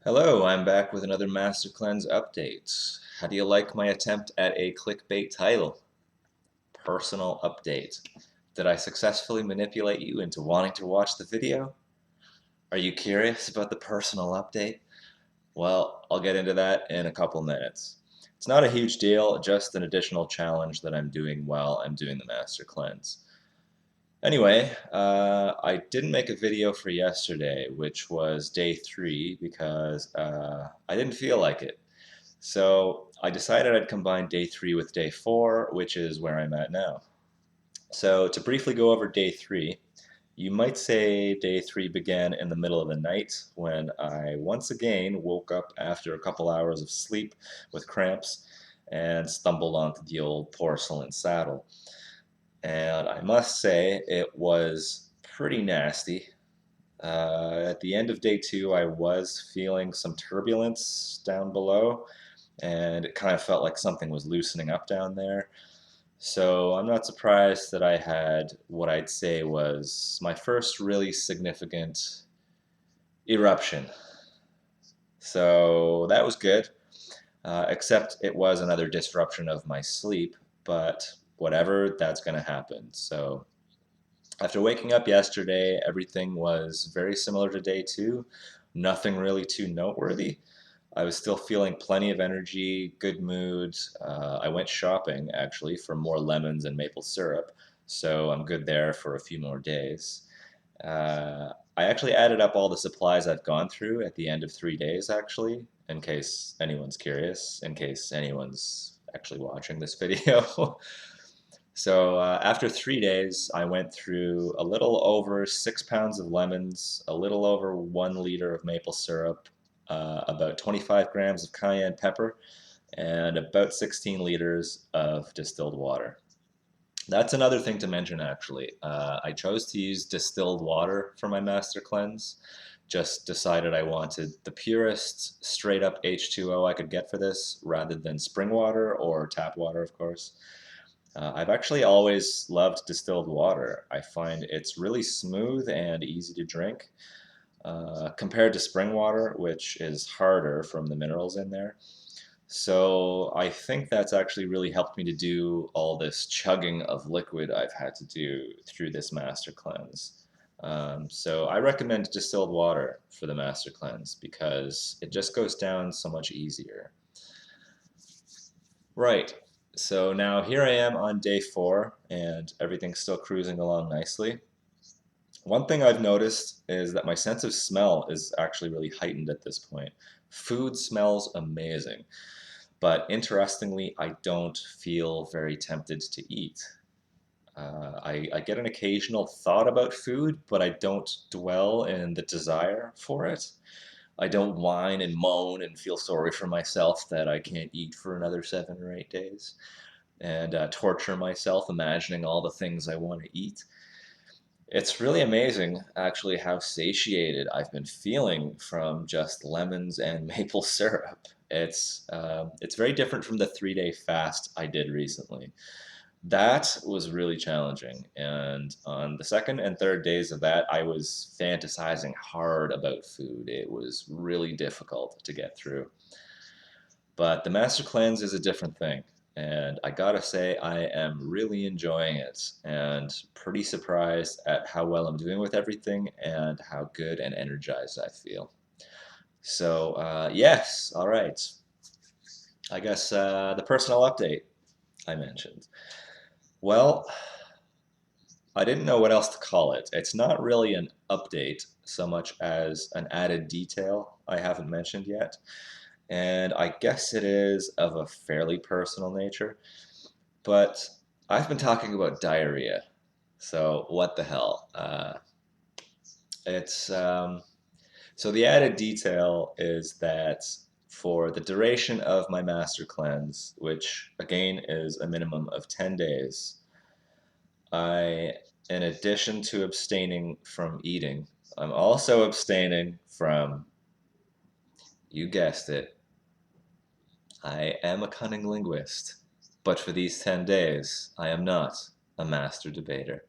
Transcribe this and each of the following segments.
Hello, I'm back with another Master Cleanse update. How do you like my attempt at a clickbait title? Personal update. Did I successfully manipulate you into wanting to watch the video? Are you curious about the personal update? Well, I'll get into that in a couple minutes. It's not a huge deal, just an additional challenge that I'm doing while I'm doing the Master Cleanse. Anyway, I didn't make a video for yesterday, which was day 3, because I didn't feel like it. So I decided I'd combine day 3 with day 4, which is where I'm at now. So to briefly go over day 3, you might say day 3 began in the middle of the night when I once again woke up after a couple hours of sleep with cramps and stumbled onto the old porcelain saddle. And I must say it was pretty nasty. At the end of day 2, I was feeling some turbulence down below, and it kind of felt like something was loosening up down there. So I'm not surprised that I had what I'd say was my first really significant eruption. So that was good, except it was another disruption of my sleep, but whatever, that's going to happen. So after waking up yesterday, everything was very similar to day 2, nothing really too noteworthy. I was still feeling plenty of energy, good mood. I went shopping actually for more lemons and maple syrup, so I'm good there for a few more days. I actually added up all the supplies I've gone through at the end of 3 days, actually, in case anyone's curious, in case anyone's actually watching this video. So after 3 days, I went through a little over 6 pounds of lemons, a little over 1 liter of maple syrup, about 25 grams of cayenne pepper, and about 16 liters of distilled water. That's another thing to mention, actually. I chose to use distilled water for my master cleanse. Just decided I wanted the purest, straight up H2O I could get for this, rather than spring water or tap water, of course. I've actually always loved distilled water. I find it's really smooth and easy to drink compared to spring water, which is harder from the minerals in there. So I think that's actually really helped me to do all this chugging of liquid I've had to do through this master cleanse. So I recommend distilled water for the master cleanse because it just goes down so much easier. Right. So now here I am on day 4, and everything's still cruising along nicely. One thing I've noticed is that my sense of smell is actually really heightened at this point. Food smells amazing, but interestingly, I don't feel very tempted to eat. I get an occasional thought about food, but I don't dwell in the desire for it. I don't whine and moan and feel sorry for myself that I can't eat for another 7 or 8 days and torture myself imagining all the things I want to eat. It's really amazing, actually, how satiated I've been feeling from just lemons and maple syrup. It's very different from the 3 day fast I did recently. That was really challenging, and on the second and third days of that, I was fantasizing hard about food. It was really difficult to get through. But the Master Cleanse is a different thing, and I gotta say, I am really enjoying it, and pretty surprised at how well I'm doing with everything and how good and energized I feel. So, yes, all right. I guess the personal update I mentioned. Well, I didn't know what else to call it. It's not really an update so much as an added detail I haven't mentioned yet. And I guess it is of a fairly personal nature. But I've been talking about diarrhea. So what the hell? It's So the added detail is that for the duration of my master cleanse, which again is a minimum of 10 days, I, in addition to abstaining from eating, I'm also abstaining from, you guessed it, I am a cunning linguist. But for these 10 days, I am not a master debater.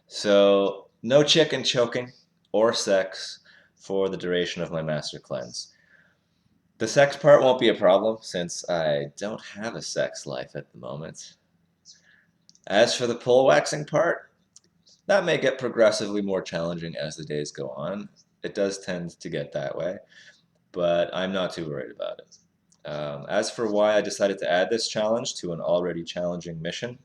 So, no chicken choking or sex, for the duration of my master cleanse. The sex part won't be a problem since I don't have a sex life at the moment. As for the pole waxing part, that may get progressively more challenging as the days go on. It does tend to get that way, but I'm not too worried about it. As for why I decided to add this challenge to an already challenging mission,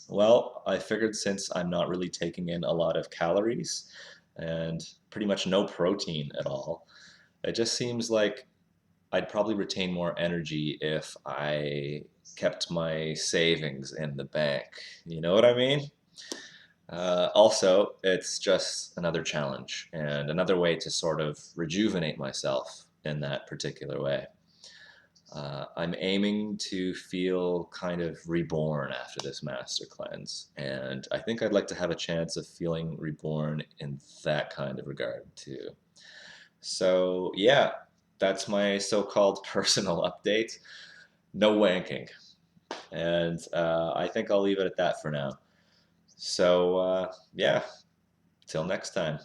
well, I figured since I'm not really taking in a lot of calories and pretty much no protein at all, it just seems like I'd probably retain more energy if I kept my savings in the bank. You know what I mean? Also, it's just another challenge and another way to sort of rejuvenate myself in that particular way. I'm aiming to feel kind of reborn after this master cleanse, and I think I'd like to have a chance of feeling reborn in that kind of regard too. So, yeah, that's my so-called personal update. No wanking. And I think I'll leave it at that for now. So, yeah, till next time.